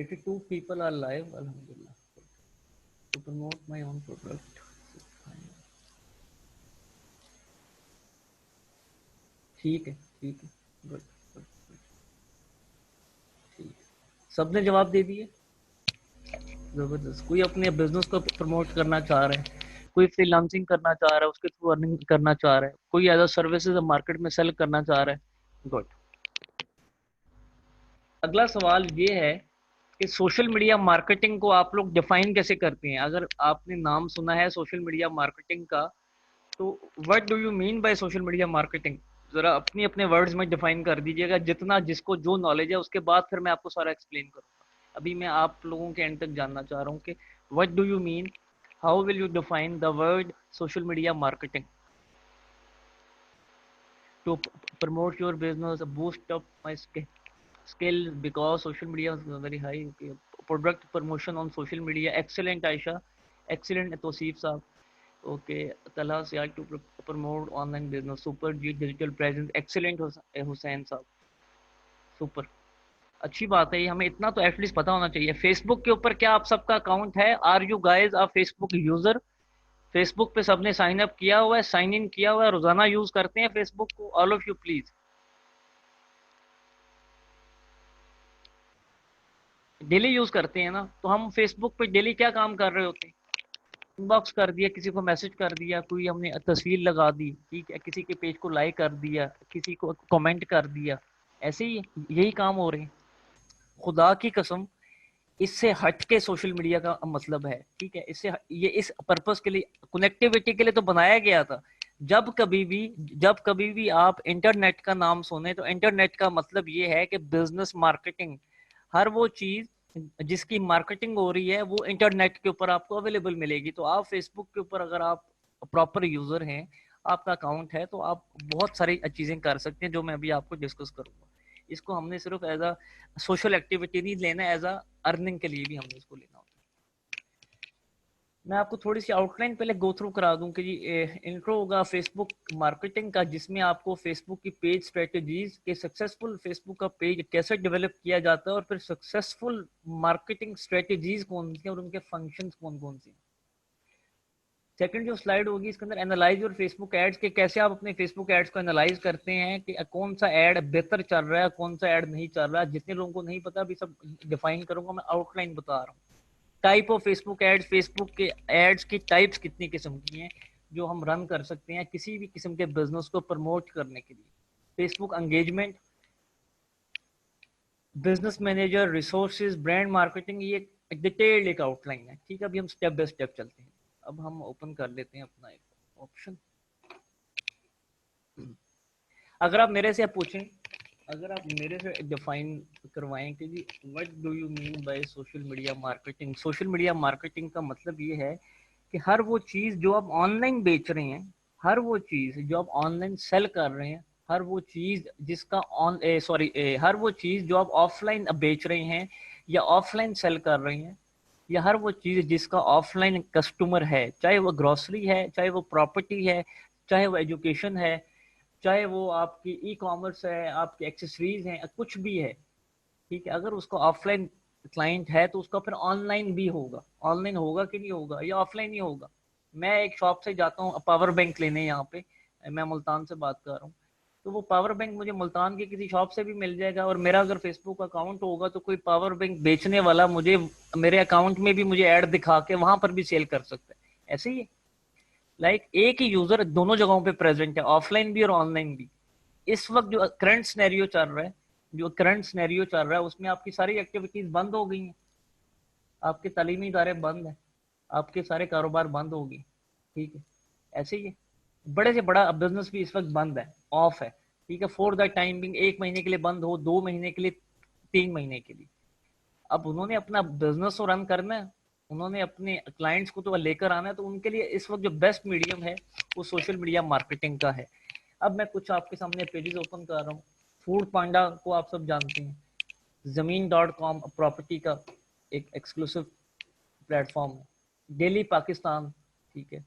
82 people are live, alhamdulillah. To promote my own product. ठीक है, ठीक है, गुड, गुड, ठीक है। सबने जवाब दे दिए, जबरदस्त। कोई अपने बिजनेस को प्रमोट करना चाह रहा है, कोई फ्रीलांसिंग करना चाह रहा है, उसके थ्रू अर्निंग करना चाह रहा है, कोई एज अ सर्विसेज मार्केट में सेल करना चाह रहा है, गुड। अगला सवाल ये है कि सोशल मीडिया मार्केटिंग को आप लोग डिफाइन कैसे करते हैं? अगर आपने नाम सुना है सोशल मीडिया मार्केटिंग का, तो what do you mean by social media marketing? जरा अपनी अपने वर्ड्स में डिफाइन कर दीजिएगा, जितना जिसको जो नॉलेज है, उसके बाद फिर मैं आपको सारा एक्सप्लेन करूंगा। अभी मैं आप लोगों के एंड तक जानना चाह रहा हूँ कि what do you mean, how will you define the word social media marketing to promote your business, boost up my skill, because social media is very high. Okay. Product promotion on social media, excellent Aisha, excellent Tosif साहब, okay. Talha Syal to promote online business, super ji digital presence, excellent Hussain साहब, super। अच्छी बात है, ये हमें इतना तो at least पता होना चाहिए। फेसबुक के ऊपर क्या आप सबका अकाउंट है? Are you guys are Facebook user? Facebook पे सबने साइन अप किया हुआ है, साइन इन किया हुआ है, रोजाना यूज करते हैं फेसबुक को? All of you please. Daily use करते हैं ना? तो हम फेसबुक पे डेली क्या काम कर रहे होते हैं? इनबॉक्स कर दिया, किसी को मैसेज कर दिया, कोई हमने तस्वीर लगा दी, ठीक है, किसी के पेज को लाइक कर दिया, किसी को कमेंट कर दिया, ऐसे ही यही काम हो रहे हैं। खुदा की कसम, इससे हट के सोशल मीडिया का मतलब है, ठीक है, इससे ये इस पर्पस के लिए, कनेक्टिविटी के लिए तो बनाया गया था। जब कभी भी आप इंटरनेट का नाम सुने तो इंटरनेट का मतलब ये है कि बिजनेस मार्केटिंग, हर वो चीज जिसकी मार्केटिंग हो रही है वो इंटरनेट के ऊपर आपको अवेलेबल मिलेगी। तो आप फेसबुक के ऊपर अगर आप प्रॉपर यूजर हैं, आपका अकाउंट है, तो आप बहुत सारी चीजें कर सकते हैं जो मैं अभी आपको डिस्कस करूंगा। इसको हमने सिर्फ एज अ सोशल एक्टिविटी नहीं लेना, एज अ अर्निंग के लिए भी हमने इसको लेना होता है। मैं आपको थोड़ी सी आउटलाइन पहले गो थ्रू करा दूं कि जी इंट्रो होगा फेसबुक मार्केटिंग का, जिसमें आपको फेसबुक की पेज स्ट्रेटेजीज के, सक्सेसफुल फेसबुक का पेज कैसे डेवलप किया जाता है, और फिर सक्सेसफुल मार्केटिंग स्ट्रेटेजीज कौन सी हैं और उनके फंक्शंस कौन कौन से हैं। सेकंड जो स्लाइड होगी इसके अंदर एनालाइज योर फेसबुक एड्स के, कैसे आप अपने फेसबुक एड्स को एनालाइज करते हैं कि कौन सा एड बेहतर चल रहा है, कौन सा एड नहीं चल रहा है। जितने लोगों को नहीं पता अभी सब डिफाइन करूंगा, मैं आउटलाइन बता रहा हूँ। Type of Facebook ads, Facebook के एड्स की टाइप्स कितनी किस्म की हैं जो हम रन कर सकते हैं किसी भी किस्म के बिजनेस को प्रमोट करने के लिए। Facebook engagement, business manager, resources, brand marketing, ये डिटेल्ड एक आउटलाइन है, ठीक है। अभी हम स्टेप बाय स्टेप चलते हैं। अब हम ओपन कर लेते हैं अपना एक ऑप्शन। अगर आप मेरे से पूछें, अगर आप मेरे से डिफाइन करवाएं कि जी what do you mean by social media marketing, social media marketing का मतलब ये है कि हर वो चीज जो आप ऑनलाइन बेच रहे हैं, हर वो चीज जो आप ऑनलाइन सेल कर रहे हैं, हर वो चीज जिसका हर वो चीज जो आप ऑफलाइन बेच रहे हैं या ऑफलाइन सेल कर रहे हैं, या हर वो चीज जिसका ऑफलाइन कस्टमर है, चाहे वो ग्रोसरी है, चाहे वो प्रॉपर्टी है, चाहे वो एजुकेशन है, चाहे वो आपकी ई कॉमर्स है, आपकी एक्सेसरीज हैं, कुछ भी है, ठीक है। अगर उसका ऑफलाइन क्लाइंट है तो उसका फिर ऑनलाइन भी होगा। ऑनलाइन होगा कि नहीं होगा, या ऑफलाइन ही होगा। मैं एक शॉप से जाता हूँ पावर बैंक लेने, यहाँ पे मैं मुल्तान से बात कर रहा हूँ, तो वो पावर बैंक मुझे मुल्तान की किसी शॉप से भी मिल जाएगा, और मेरा अगर फेसबुक अकाउंट होगा तो कोई पावर बैंक बेचने वाला मुझे मेरे अकाउंट में भी मुझे ऐड दिखा के वहां पर भी सेल कर सकता है। ऐसे ही एक ही यूजर दोनों जगहों पे प्रेजेंट है, ऑफलाइन भी और ऑनलाइन भी। इस वक्त जो करंट सिनेरियो चल रहा है, उसमें आपकी सारी एक्टिविटीज बंद हो गई हैं, आपके तालीमी इदारे बंद हैं, आपके सारे कारोबार बंद हो गए, ठीक है। ऐसे ही है, बड़े से बड़ा बिजनेस भी इस वक्त बंद है, ऑफ है, ठीक है, फॉर द टाइम बिंग। 1 महीने के लिए बंद हो, 2 महीने के लिए, 3 महीने के लिए। अब उन्होंने अपना बिजनेस तो रन करना है, उन्होंने अपने क्लाइंट्स को तो लेकर आना है, तो उनके लिए इस वक्त जो बेस्ट मीडियम है वो सोशल मीडिया मार्केटिंग का है। अब मैं कुछ आपके सामने पेजेस ओपन कर रहा हूँ। फूड पांडा को आप सब जानते हैं, ज़मीन.com प्रॉपर्टी का एक एक्सक्लूसिव प्लेटफॉर्म है। डेली पाकिस्तान, ठीक है।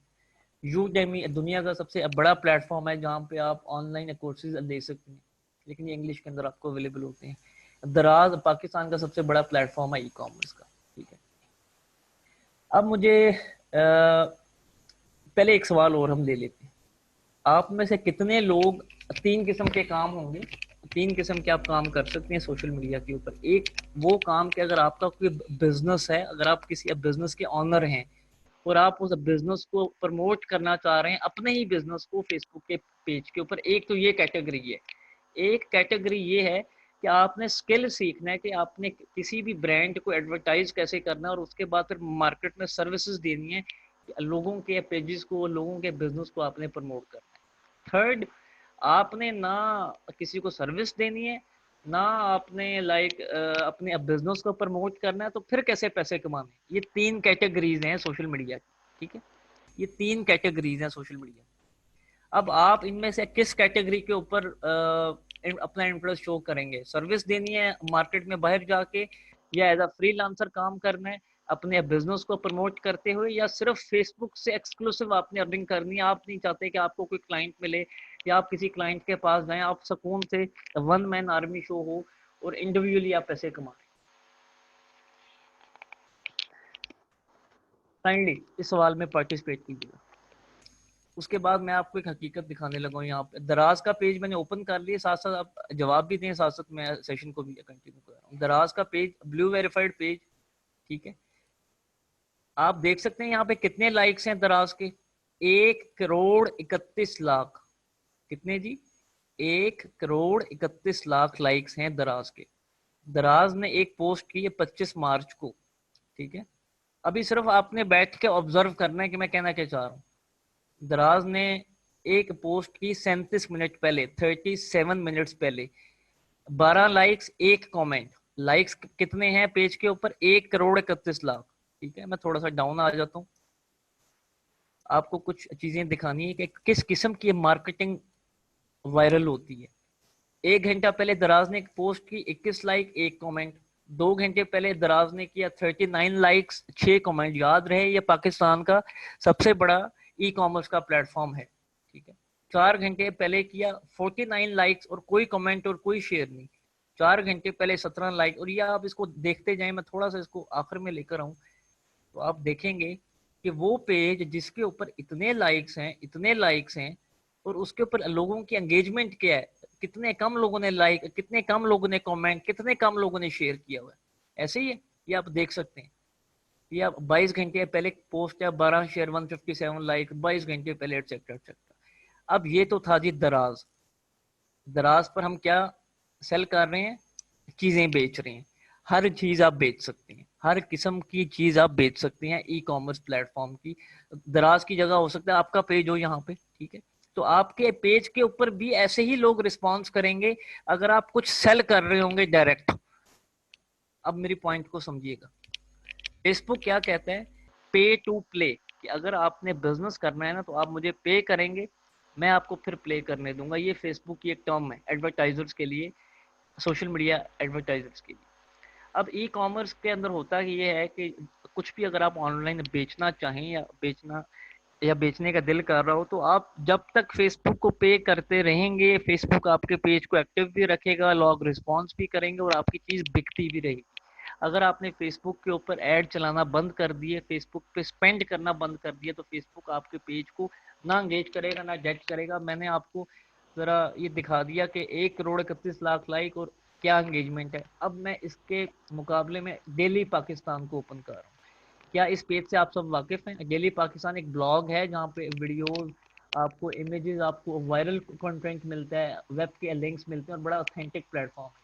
यूडेमी दुनिया का सबसे बड़ा प्लेटफॉर्म है जहाँ पे आप ऑनलाइन कोर्सेज ले सकते हैं, लेकिन ये इंग्लिश के अंदर आपको अवेलेबल होते हैं। दराज पाकिस्तान का सबसे बड़ा प्लेटफॉर्म है ई कॉमर्स का, ठीक है। अब मुझे पहले एक सवाल और हम ले लेते हैं। आप में से कितने लोग, तीन किस्म के काम होंगे, तीन किस्म के आप काम कर सकते हैं सोशल मीडिया के ऊपर। एक वो काम कि अगर आपका कोई बिजनेस है, अगर आप किसी बिजनेस के ऑनर हैं और आप उस बिजनेस को प्रमोट करना चाह रहे हैं, अपने ही बिजनेस को फेसबुक के पेज के ऊपर, एक तो ये कैटेगरी है। एक कैटेगरी ये है कि आपने स्किल सीखना है कि आपने किसी भी ब्रांड को एडवर्टाइज कैसे करना है और उसके बाद फिर मार्केट में सर्विसेज देनी है, लोगों के पेजेस को, लोगों के बिजनेस को आपने प्रमोट करना है। थर्ड, आपने ना किसी को सर्विस देनी है, ना आपने अपने बिजनेस को प्रमोट करना है, तो फिर कैसे पैसे कमाने। ये तीन कैटेगरीज हैं सोशल मीडिया की, ठीक है। ये तीन कैटेगरीज हैं सोशल मीडिया। अब आप इनमें से किस कैटेगरी के ऊपर अपना इंटरेस्ट शो करेंगे? सर्विस देनी है मार्केट में बाहर जाके, या एज अ फ्रीलांसर काम करना है अपने बिजनेस को प्रमोट करते हुए, या सिर्फ फेसबुक से एक्सक्लूसिव आपने अर्निंग करनी है? आप नहीं चाहते कि आपको कोई क्लाइंट मिले या आप किसी क्लाइंट के पास जाएं, आप सुकून से वन मैन आर्मी शो हो और इंडिविजुअली आप पैसे कमाएं। काइंडली इस सवाल में पार्टिसिपेट कीजिएगा। उसके बाद मैं आपको एक हकीकत दिखाने लगा हूँ। यहाँ पे दराज का पेज मैंने ओपन कर लिया, साथ साथ आप जवाब भी दें, साथ साथ मैं सेशन को भी कंटिन्यू कर रहा हूँ। दराज का पेज, ब्लू वेरीफाइड पेज, ठीक है। आप देख सकते हैं यहाँ पे कितने लाइक्स हैं दराज के, 1,31,00,000। कितने जी? 1,31,00,000 लाइक्स हैं दराज के। दराज ने एक पोस्ट की है 25 मार्च को, ठीक है। अभी सिर्फ आपने बैठ के ऑब्जर्व करना है कि मैं कहना क्या चाह रहा हूँ। दराज ने एक पोस्ट की 37 मिनट पहले, 37 मिनट्स पहले, 12 लाइक्स, एक कमेंट। लाइक्स कितने हैं पेज के ऊपर? 1,31,00,000, ठीक है। मैं थोड़ा सा डाउन आ जाता हूँ, आपको कुछ चीजें दिखानी है कि किस किस्म की मार्केटिंग वायरल होती है। एक घंटा पहले दराज ने एक पोस्ट की, 21 लाइक, एक कमेंट। 2 घंटे पहले दराज ने किया 39 लाइक्स, 6 कमेंट। याद रहे ये पाकिस्तान का सबसे बड़ा ई कॉमर्स का प्लेटफॉर्म है, ठीक है। 4 घंटे पहले किया 49 लाइक्स और कोई कमेंट और कोई शेयर नहीं। 4 घंटे पहले 17 लाइक। और ये आप इसको देखते जाएं, मैं थोड़ा सा इसको आखिर में लेकर आऊं, तो आप देखेंगे कि वो पेज जिसके ऊपर इतने लाइक्स हैं, इतने लाइक्स हैं, और उसके ऊपर लोगों की एंगेजमेंट क्या है, कितने कम लोगों ने लाइक, कितने कम लोगों ने कमेंट, कितने कम लोगों ने शेयर किया हुआ है। ऐसे ही है, ये आप देख सकते हैं। ये आप 22 घंटे पहले पोस्ट है, 12 शेयर, 157 लाइक, 22 घंटे पहले, एटसेट्रा एटसेट्रा। अब ये तो था जी दराज। दराज पर हम क्या सेल कर रहे हैं? चीजें बेच रहे हैं। हर चीज आप बेच सकते हैं, हर किस्म की चीज आप बेच सकते हैं ई कॉमर्स प्लेटफॉर्म की। दराज की जगह हो सकता है आपका पेज हो यहाँ पे, ठीक है। तो आपके पेज के ऊपर भी ऐसे ही लोग रिस्पॉन्स करेंगे अगर आप कुछ सेल कर रहे होंगे डायरेक्ट। अब मेरी पॉइंट को समझिएगा। फेसबुक क्या कहता है? पे टू प्ले, कि अगर आपने बिजनेस करना है ना तो आप मुझे पे करेंगे, मैं आपको फिर प्ले करने दूंगा। ये फेसबुक की एक टर्म है एडवर्टाइजर्स के लिए, सोशल मीडिया एडवर्टाइजर्स के लिए। अब ई कॉमर्स के अंदर होता ही ये है कि कुछ भी अगर आप ऑनलाइन बेचना चाहें या बेचने का दिल कर रहा हो, तो आप जब तक फेसबुक को पे करते रहेंगे, फेसबुक आपके पेज को एक्टिव भी रखेगा, लोग रिस्पॉन्स भी करेंगे और आपकी चीज बिकती भी रहेगी। अगर आपने फेसबुक के ऊपर ऐड चलाना बंद कर दिए, फेसबुक पे स्पेंड करना बंद कर दिए, तो फेसबुक आपके पेज को ना एंगेज करेगा, ना जज करेगा। मैंने आपको जरा ये दिखा दिया कि 1,31,00,000 लाइक और क्या एंगेजमेंट है। अब मैं इसके मुकाबले में डेली पाकिस्तान को ओपन कर रहा हूँ। क्या इस पेज से आप सब वाकिफ हैं? डेली पाकिस्तान एक ब्लॉग है जहाँ पे वीडियोस, आपको इमेजेस, आपको वायरल कंटेंट मिलता है, वेब के लिंक्स मिलते हैं और बड़ा ऑथेंटिक प्लेटफॉर्म है।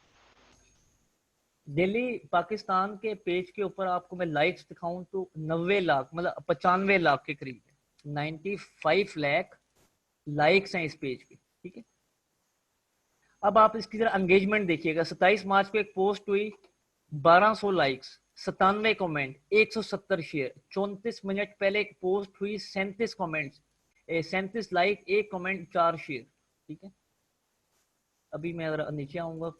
डेली पाकिस्तान के पेज के ऊपर आपको मैं लाइक्स दिखाऊं तो 90 लाख, मतलब 95 लाख के करीब है। 95 लाख लाइक्स हैं इस पेज पे, ठीक है। अब आप इसकी जरा एंगेजमेंट देखिएगा। 27 मार्च को एक पोस्ट हुई, 1200 लाइक्स, 97 कमेंट, 170 शेयर। 34 मिनट पहले एक पोस्ट हुई, 37 कमेंट्स, 37 लाइक, एक कमेंट, 4 शेयर, ठीक है। अभी मैं जरा नीचे आऊंगा।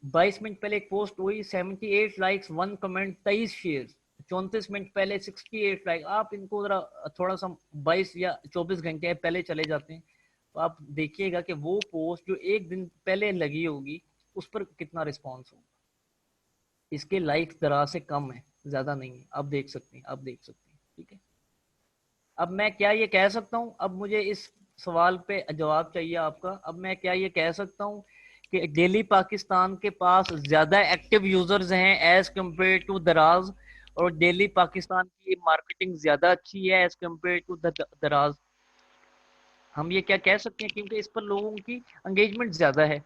22 मिनट पहले एक पोस्ट हुई, 78 लाइक्स, 1 कमेंट, 23 शेयर। 34 मिनट पहले 68 लाइक। आप इनको जरा थोड़ा सा 22 या 24 घंटे पहले चले जाते हैं, तो आप देखिएगा कि वो पोस्ट जो एक दिन पहले लगी होगी, उस पर कितना रिस्पॉन्स होगा। इसके लाइक्स दराज से कम है, ज्यादा नहीं है, आप देख सकते हैं, आप देख सकते हैं, ठीक है। अब मैं क्या ये कह सकता हूँ, अब मुझे इस सवाल पे जवाब चाहिए आपका। अब मैं क्या ये कह सकता हूँ कि डेली पाकिस्तान के पास ज्यादा एक्टिव यूजर्स हैं एज कम्पेयर टू दराज, और डेली पाकिस्तान की मार्केटिंग ज्यादा अच्छी है एज कम्पेयर टू दराज। हम ये क्या कह सकते हैं, क्योंकि इस पर लोगों की एंगेजमेंट ज्यादा है,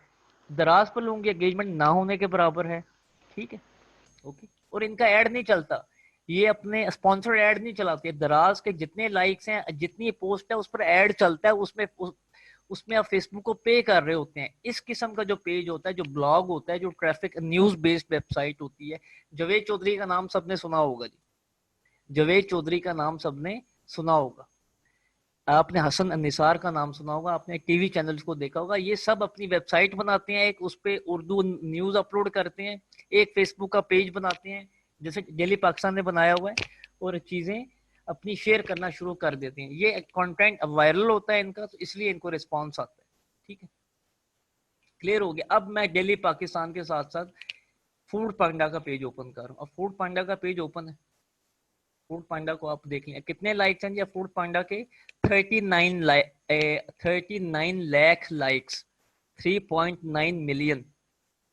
दराज पर लोगों की एंगेजमेंट ना होने के बराबर है, ठीक है। ओके, और इनका ऐड नहीं चलता, ये अपने स्पॉन्सर्ड ऐड नहीं चलाते। दराज के जितने लाइक्स हैं, जितनी पोस्ट है, उस पर ऐड चलता है, उसमें आप फेसबुक को पे कर रहे होते हैं। इस किस्म का जो पेज होता है, जो ब्लॉग होता है, जो ट्रैफिक न्यूज बेस्ड वेबसाइट होती है। जावेद चौधरी का नाम सबने सुना होगा जी, जावेद चौधरी का नाम सबने सुना होगा। आपने हसन निसार का नाम सुना होगा, आपने टीवी चैनल्स को देखा होगा। ये सब अपनी वेबसाइट बनाते हैं, एक उस पे उर्दू न्यूज अपलोड करते हैं, एक फेसबुक का पेज बनाते हैं जैसे डेली पाकिस्तान ने बनाया हुआ है, और चीजें अपनी शेयर करना शुरू कर देते हैं। ये कंटेंट वायरल होता है इनका, तो इसलिए इनको रिस्पॉन्स आता है, ठीक है। क्लियर हो गया। अब मैं डेली पाकिस्तान के साथ साथ फूड पांडा का पेज ओपन कर रहा हूँ। अब फूड पांडा का पेज ओपन है, फूड पांडा को आप देख लें कितने लाइक्स हैं जी फूड पांडा के। 39 लाख लाइक्स, 3.9 मिलियन,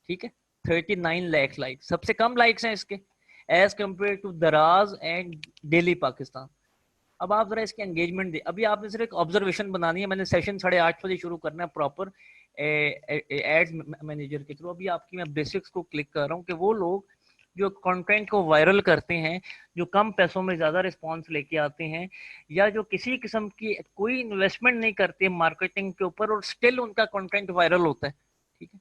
ठीक है। 39 लाख लाइक्स, सबसे कम लाइक्स हैं इसके एज कंपेयर टू दराज एंड डेली पाकिस्तान। अब आप जरा इसके एंगेजमेंट दे। अभी आपने सिर्फ एक ऑब्जर्वेशन बनानी है, मैंने सेशन 8:30 बजे शुरू करना है प्रॉपर एड्स मैनेजर के थ्रू। अभी आपकी मैं बेसिक्स को क्लिक कर रहा हूँ कि वो लोग जो कंटेंट को वायरल करते हैं, जो कम पैसों में ज्यादा रिस्पांस लेके आते हैं, या जो किसी किस्म की कोई इन्वेस्टमेंट नहीं करते मार्केटिंग के ऊपर और स्टिल उनका कंटेंट वायरल होता है, ठीक है।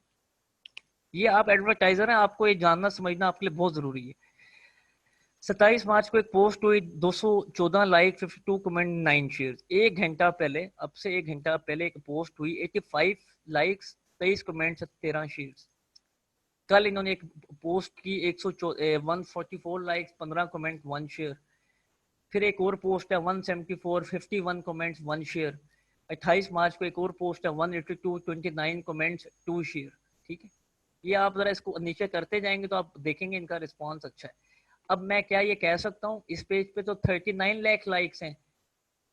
ये आप एडवर्टाइजर हैं, आपको ये जानना समझना आपके लिए बहुत जरूरी है। 27 मार्च को एक पोस्ट हुई, 214 लाइक, 52 कमेंट, 9 शेयर। एक घंटा पहले, अब से एक घंटा पहले एक पोस्ट हुई, 85 लाइक्स, 23 कमेंट्स, 13 शेयर। कल इन्होंने एक पोस्ट की, 144 लाइक्स, 15 कमेंट, 1 शेयर। फिर एक और पोस्ट है 174, 51 कमेंट्स, 1 शेयर। 28 मार्च को एक और पोस्ट है 182, 29 कमेंट्स, 2 शेयर, ठीक है। ये आप जरा इसको नीचे करते जाएंगे तो आप देखेंगे इनका रिस्पॉन्स अच्छा है। अब मैं क्या ये कह सकता हूँ, इस पेज पे तो 39 लाख लाइक्स हैं,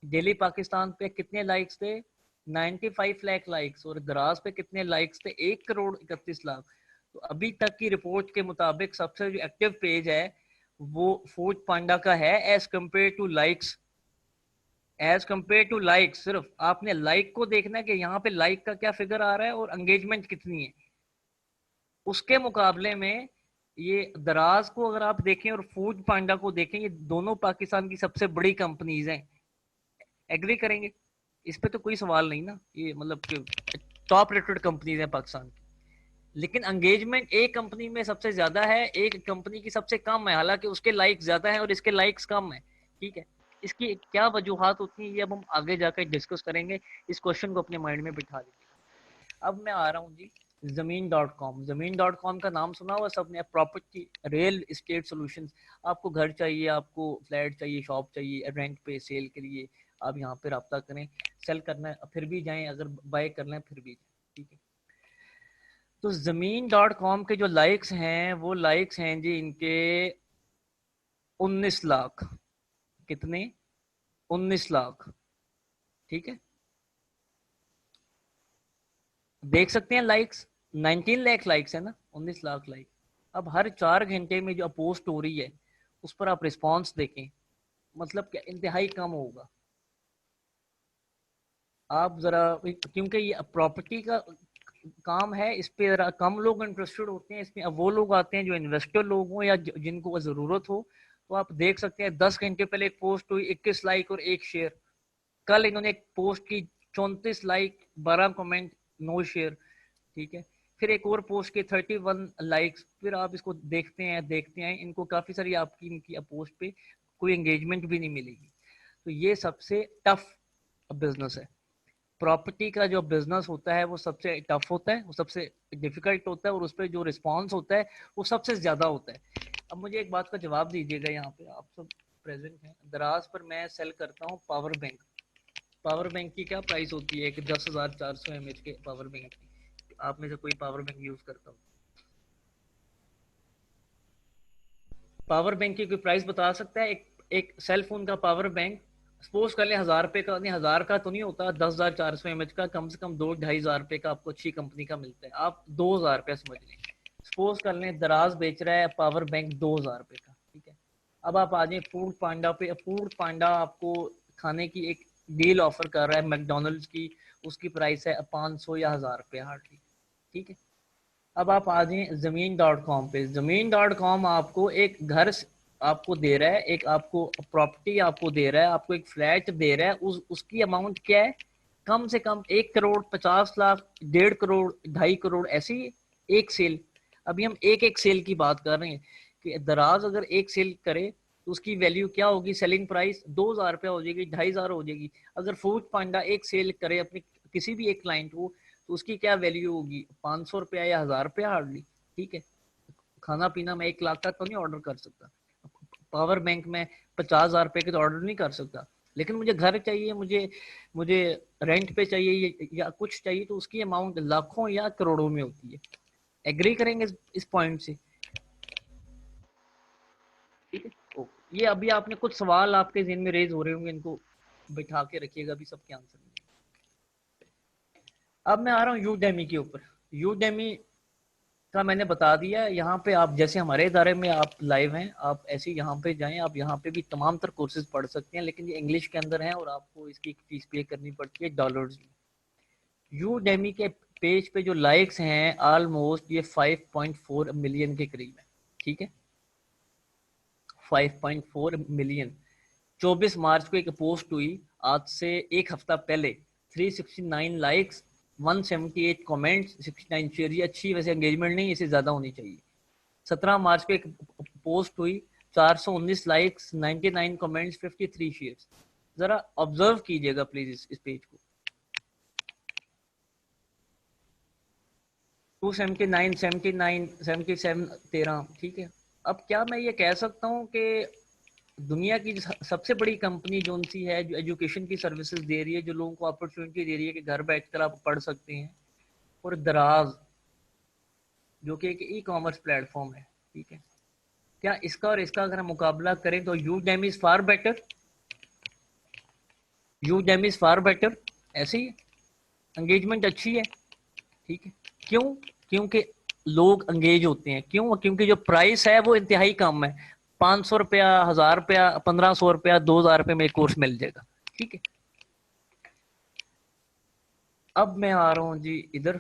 डेली पाकिस्तान पे कितने लाइक्स थे, 95 लाख लाइक्स, और दराज पे कितने लाइक्स थे, 1 करोड़ 31 लाख। तो अभी तक की रिपोर्ट के मुताबिक सबसे जो एक्टिव पेज है वो फूड पांडा का है as compare to likes. As compare to like, सिर्फ आपने लाइक को देखना है कि यहाँ पे लाइक का क्या फिगर आ रहा है और एंगेजमेंट कितनी है। उसके मुकाबले में ये दराज को अगर आप देखें और फूड पांडा को देखें, ये दोनों पाकिस्तान की सबसे बड़ी कंपनीज हैं। एग्री करेंगे इस पे तो कोई सवाल नहीं ना, ये मतलब टॉप रेटेड कंपनीज हैं पाकिस्तान की। लेकिन एंगेजमेंट एक कंपनी में सबसे ज्यादा है, एक कंपनी की सबसे कम है, हालांकि उसके लाइक्स ज्यादा है और इसके लाइक्स कम है, ठीक है। इसकी क्या वजूहत होती है ये अब हम आगे जाकर डिस्कस करेंगे। इस क्वेश्चन को अपने माइंड में बिठा लीजिए। अब मैं आ रहा हूँ जी ज़मीन.com। ज़मीन.com का नाम सुना हुआ सबने, प्रॉपर्टी रियल एस्टेट सॉल्यूशंस। आपको घर चाहिए, आपको फ्लैट चाहिए, शॉप चाहिए रेंट पे सेल के लिए, आप यहाँ पे रब्ता करें। सेल करना है फिर भी जाएं, अगर बाय करना है फिर भी जाएं, ठीक है। तो ज़मीन.com के जो लाइक्स हैं वो लाइक्स हैं जी इनके 19 लाख। कितने? 19 लाख, ठीक है। देख सकते हैं लाइक्स, 19 लाख लाइक्स है ना, 19 लाख लाइक। अब हर 4 घंटे में जो पोस्ट हो रही है उस पर आप रिस्पॉन्स देखें, मतलब क्या इंतहाई कम होगा। आप जरा, क्योंकि ये प्रॉपर्टी का काम है, इस पे जरा कम लोग इंटरेस्टेड होते हैं इसमें। अब वो लोग आते हैं जो इन्वेस्टर लोग हों या जिनको जरूरत हो। तो आप देख सकते हैं 10 घंटे पहले एक पोस्ट हुई, 21 लाइक और 1 शेयर। कल इन्होंने एक पोस्ट की, 34 लाइक, 12 कमेंट, 9 शेयर, ठीक है। फिर एक और पोस्ट के 31 लाइक्स। फिर आप इसको देखते हैं इनको काफी सारी आपकी इनकी पोस्ट पे कोई एंगेजमेंट भी नहीं मिलेगी। तो ये सबसे टफ बिजनेस है। प्रॉपर्टी का जो बिजनेस होता है वो सबसे टफ होता है, वो सबसे डिफिकल्ट होता है, और उस पर जो रिस्पॉन्स होता है वो सबसे ज्यादा होता है। अब मुझे एक बात का जवाब दीजिएगा, यहाँ पे आप सब प्रेजेंट हैं। दराज पर मैं सेल करता हूँ पावर बैंक। पावर बैंक की क्या प्राइस होती है कि 10,400 mAh के पावर बैंक की? आप में से कोई पावर बैंक यूज करता हो? पावर बैंक की कोई प्राइस बता सकता है? एक सेल फोन का पावर बैंक सपोज कर ले 1000 रुपए का, नहीं 1000 का तो नहीं होता, 10,400 mAh का, कम से कम 2-2,500 रुपए का आपको अच्छी कंपनी का मिलता है, आप 2000 रुपया समझ लें। सपोज कर लें दराज बेच रहा है पावर बैंक 2000 रुपए का, ठीक है। अब आप आ जाए फूड पांडा पे, फूड पांडा आपको खाने की एक डील ऑफर कर रहा है मैकडोनल्ड्स की, उसकी प्राइस है 500 या 1000 रुपया हार्डली, ठीक है। अब आप आ जाए ज़मीन.com पे, ज़मीन.com आपको एक घर आपको दे रहा है, एक आपको प्रॉपर्टी आपको दे रहा है, आपको एक फ्लैट दे रहा है, उसकी अमाउंट क्या है? कम से कम 1 करोड़ 50 लाख, 1.5 करोड़, 2.5 करोड़, ऐसी एक सेल। अभी हम एक एक सेल की बात कर रहे हैं कि दराज अगर एक सेल करे तो उसकी वैल्यु क्या होगी? सेलिंग प्राइस 2000 रुपया हो जाएगी, 2,500 हो जाएगी। अगर फूड पांडा एक सेल करे अपनी किसी भी एक क्लाइंट को, तो उसकी क्या वैल्यू होगी? 500 रुपया या 1000 रुपया हार्डली, ठीक है। खाना पीना मैं 1 लाख का तो नहीं ऑर्डर कर सकता, पावर बैंक में 50,000 रुपए के तो ऑर्डर नहीं कर सकता। लेकिन मुझे घर चाहिए, मुझे मुझे रेंट पे चाहिए या कुछ चाहिए, तो उसकी अमाउंट लाखों या करोड़ों में होती है। एग्री करेंगे इस पॉइंट से? ठीक है। ये अभी आपने कुछ सवाल आपके ज़हन में रेज हो रहे होंगे, इनको बैठा के रखिएगा, अभी सबके आंसर में। अब मैं आ रहा हूँ यूडेमी के ऊपर। यूडेमी का मैंने बता दिया। यहाँ पे आप जैसे हमारे इदारे में आप लाइव हैं, आप ऐसे यहाँ पे जाएं, आप यहाँ पे भी तमाम तर कोर्सेज पढ़ सकते हैं, लेकिन ये इंग्लिश के अंदर है और आपको इसकी फीस पे करनी पड़ती है डॉलर्स में। यूडेमी के पेज पे जो लाइक्स हैं ऑलमोस्ट ये 5.4 मिलियन के करीब है, ठीक है। 5.4 मिलियन। 24 मार्च को एक पोस्ट हुई, आज से एक हफ्ता पहले, 369 लाइक्स, 178 कमेंट्स, 69 शेयर। ये अच्छी वैसे एंगेजमेंट नहीं, इसे ज़्यादा होनी चाहिए। 17 मार्च को एक पोस्ट हुई, 419 लाइक्स, 99 कमेंट्स, 53 शेयर्स। जरा ऑब्जर्व कीजिएगा प्लीज इस पेज को। 279, 79, 77, 13, ठीक है। अब क्या मैं ये कह सकता हूँ कि दुनिया की सबसे बड़ी कंपनी जो सी है, जो एजुकेशन की सर्विसेज दे रही है, जो लोगों को अपॉर्चुनिटी दे रही है कि घर बैठकर आप पढ़ सकते हैं, और दराज जो कि एक ई कॉमर्स प्लेटफॉर्म है, ठीक है, क्या इसका और इसका अगर हम मुकाबला करें तो Udemy is far better? Udemy is far better. ऐसे ही एंगेजमेंट अच्छी है, ठीक है। क्यों? क्योंकि लोग एंगेज होते हैं। क्यों? क्योंकि जो प्राइस है वो इंतहाई कम है। 500 रुपया, 1000 रुपया, 1500 रुपया, 2000 रुपये में एक कोर्स मिल जाएगा, ठीक है। अब मैं आ रहा हूँ जी इधर।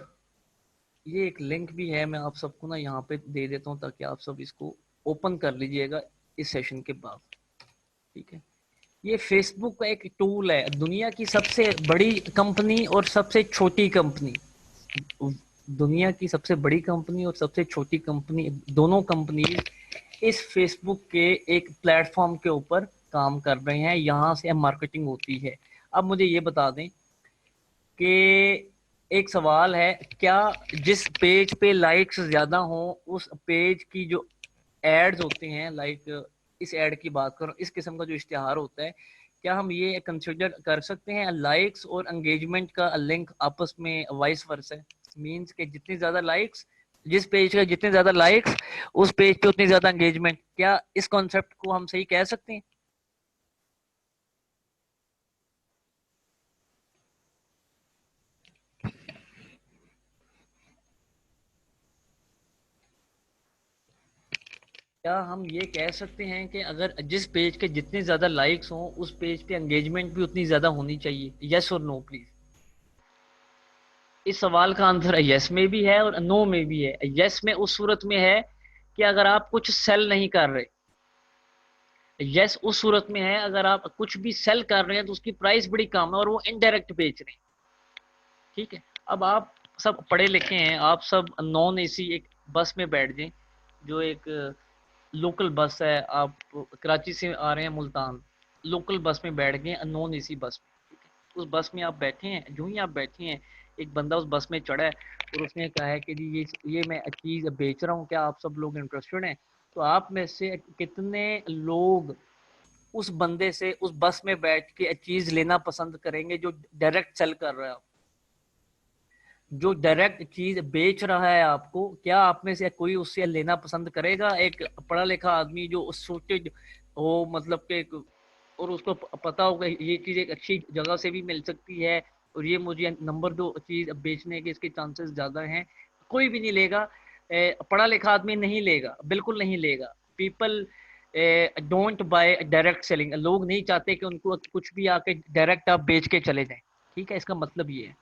ये एक लिंक भी है, मैं आप सबको ना यहाँ पे दे देता हूँ ताकि आप सब इसको ओपन कर लीजिएगा इस सेशन के बाद, ठीक है। ये फेसबुक का एक टूल है। दुनिया की सबसे बड़ी कंपनी और सबसे छोटी कंपनी, दुनिया की सबसे बड़ी कंपनी और सबसे छोटी कंपनी, दोनों कंपनी इस फेसबुक के एक प्लेटफॉर्म के ऊपर काम कर रहे हैं। यहाँ से मार्केटिंग होती है। अब मुझे ये बता दें कि एक सवाल है, क्या जिस पेज पे लाइक्स ज्यादा हो उस पेज की जो एड्स होते हैं, लाइक इस एड की बात करूं, इस किस्म का जो इश्तिहार होता है, क्या हम ये कंसिडर कर सकते हैं लाइक्स और एंगेजमेंट का लिंक आपस में वाइस वर्सा है? मींस के जितनी ज्यादा लाइक्स, जिस पेज का जितने ज्यादा लाइक्स उस पेज पे उतनी ज्यादा एंगेजमेंट। क्या इस कॉन्सेप्ट को हम सही कह सकते हैं? क्या हम ये कह सकते हैं कि अगर जिस पेज के जितने ज्यादा लाइक्स हों उस पेज पे एंगेजमेंट भी उतनी ज्यादा होनी चाहिए? यस और नो प्लीज। इस सवाल का आंसर यस में भी है और नो में भी है। यस में उस सूरत में है कि अगर आप कुछ सेल नहीं कर रहे। यस उस सूरत में है अगर आप कुछ भी सेल कर रहे हैं तो उसकी प्राइस बड़ी कम है और वो इनडायरेक्ट बेच रहे हैं, ठीक है। अब आप सब पढ़े लिखे हैं, आप सब नॉन एसी एक बस में बैठ जाएं, जो एक लोकल बस है, आप कराची से आ रहे हैं मुल्तान, लोकल बस में बैठ गए, नॉन एसी बस में, ठीक है। उस बस में आप बैठे हैं, जो ही आप बैठे हैं एक बंदा उस बस में चढ़ा है और उसने कहा है कि जी ये मैं चीज़ बेच रहा हूँ, क्या आप सब लोग इंटरेस्टेड हैं? तो आप में से कितने लोग उस बंदे से उस बस में बैठ के चीज़ लेना पसंद करेंगे जो डायरेक्ट सेल कर रहा है? जो डायरेक्ट चीज बेच रहा है आपको, क्या आप में से कोई उससे लेना पसंद करेगा? एक पढ़ा लिखा आदमी जो सोटेड हो, मतलब के, और उसको पता होगा ये चीज एक अच्छी जगह से भी मिल सकती है और ये मुझे नंबर 2 चीज बेचने के इसके चांसेस ज्यादा हैं, कोई भी नहीं लेगा। पढ़ा लिखा आदमी नहीं लेगा, बिल्कुल नहीं लेगा। People don't buy direct selling. लोग नहीं चाहते कि उनको कुछ भी आके डायरेक्ट आप बेच के चले जाएं। ठीक है, इसका मतलब ये है,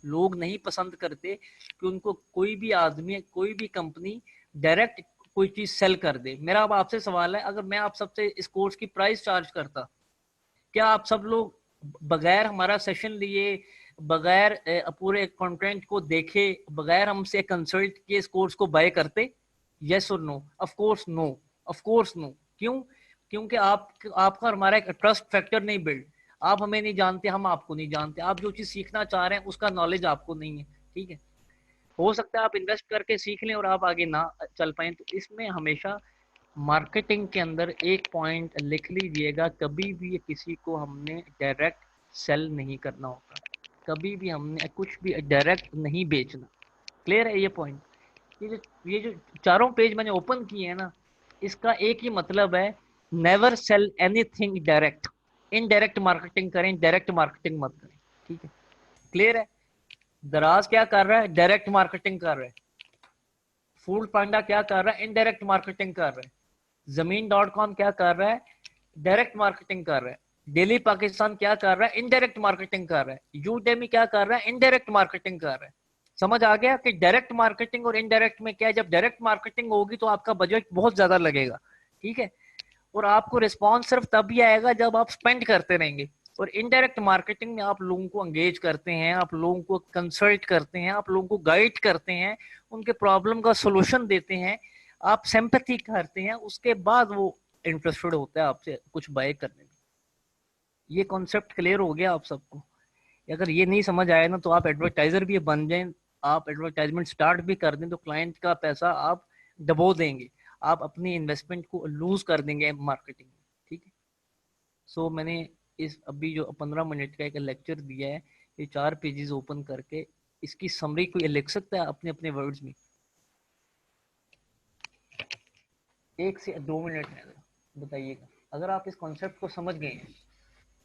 लोग नहीं पसंद करते कि उनको कोई भी आदमी, कोई भी कंपनी डायरेक्ट कोई चीज सेल कर दे। मेरा अब आपसे सवाल है, अगर मैं आप सबसे इस कोर्स की प्राइस चार्ज करता, क्या आप सब लोग बगैर हमारा सेशन लिए, बगैर पूरे कंटेंट को देखे, बगैर हमसे कंसल्ट किए इस कोर्स को बाय करते? यस और no? Of course no, of course no. क्यों? क्योंकि आपका और हमारा एक ट्रस्ट फैक्टर नहीं बिल्ड। आप हमें नहीं जानते, हम आपको नहीं जानते, आप जो चीज सीखना चाह रहे हैं उसका नॉलेज आपको नहीं है। ठीक है, हो सकता है आप इन्वेस्ट करके सीख लें और आप आगे ना चल पाए। तो इसमें हमेशा मार्केटिंग के अंदर एक पॉइंट लिख लीजिएगा, कभी भी किसी को हमने डायरेक्ट सेल नहीं करना होता, कभी भी हमने कुछ भी डायरेक्ट नहीं बेचना। क्लियर है ये पॉइंट? ये जो चारों पेज मैंने ओपन किए हैं ना, इसका एक ही मतलब है, never sell anything direct. Indirect marketing करें, डायरेक्ट मार्केटिंग मत करें। ठीक है, क्लियर है? दराज क्या कर रहा है? डायरेक्ट मार्केटिंग कर रहा है। फूड पांडा क्या कर रहा है? इनडायरेक्ट मार्केटिंग कर रहा है। Zameen.com क्या कर रहा है? डायरेक्ट मार्केटिंग कर रहा है। डेली पाकिस्तान क्या कर रहा है? इनडायरेक्ट मार्केटिंग कर रहा है। यूडेमी क्या कर रहा है? इनडायरेक्ट मार्केटिंग कर रहा है। समझ आ गया कि डायरेक्ट मार्केटिंग और इनडायरेक्ट में क्या है? जब डायरेक्ट मार्केटिंग होगी तो आपका बजट बहुत ज्यादा लगेगा। ठीक है, और आपको रिस्पॉन्स सिर्फ तभी आएगा जब आप स्पेंड करते रहेंगे। और इनडायरेक्ट मार्केटिंग में आप लोगों को एंगेज करते हैं, आप लोगों को कंसल्ट करते हैं, आप लोगों को गाइड करते हैं, उनके प्रॉब्लम का सोल्यूशन देते हैं, आप सिंपैथी करते हैं, उसके बाद वो इंटरेस्टेड होता है आपसे कुछ बाय करने में। ये कॉन्सेप्ट क्लियर हो गया आप सबको? अगर ये नहीं समझ आया ना, तो आप एडवर्टाइजर भी बन जाएं, आप एडवर्टाइजमेंट स्टार्ट भी कर दें, तो क्लाइंट का पैसा आप डबो देंगे, आप अपनी इन्वेस्टमेंट को लूज कर देंगे मार्केटिंग में। ठीक है, सो मैंने इस अभी जो 15 मिनट का एक लेक्चर दिया है, ये 4 पेजेस ओपन करके इसकी समरी कोई लिख सकता है अपने अपने वर्ड्स में? 1 से 2 मिनट है, बताइएगा अगर आप इस कॉन्सेप्ट को समझ गए हैं।